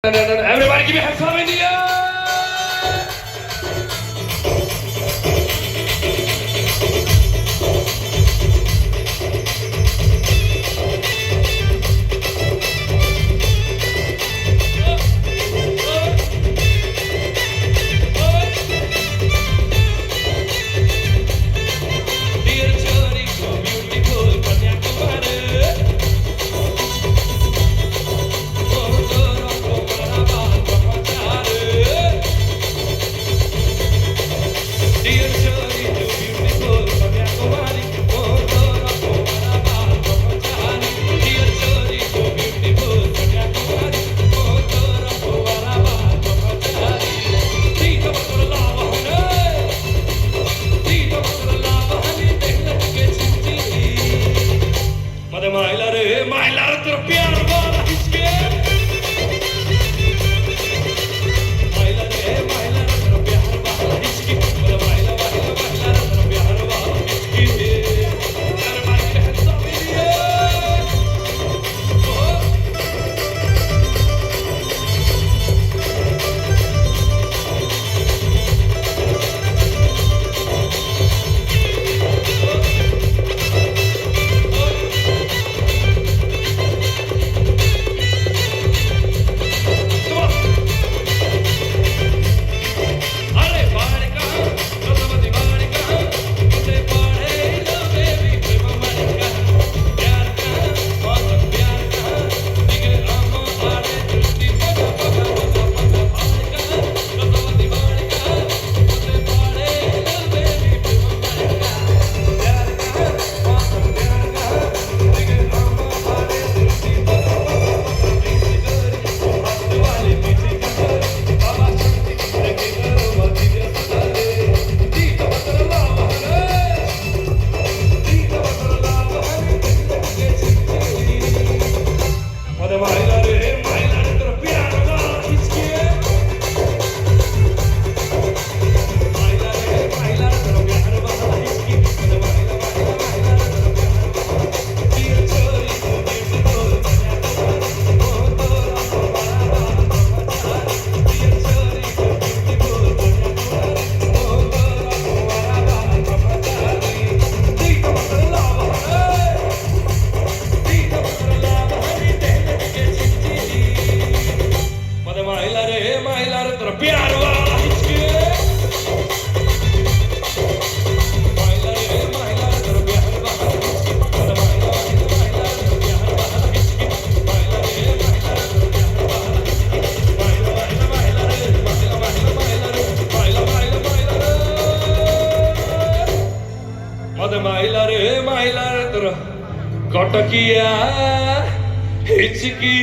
Everybody give me a hand clap in the air! Mailar ter प्यार वाला हिचके Mailar ter प्यार वाला हिचके बोला Mailar ter प्यार वाला हिचके यार मार के हाथ सामने दिए Mailar ter प्यार वाला हिचके Mailar ter प्यार वाला हिचके बोला Mailar ter प्यार वाला हिचके Mailar ter प्यार वाला हिचके Mailar ter कटकिया हिचकी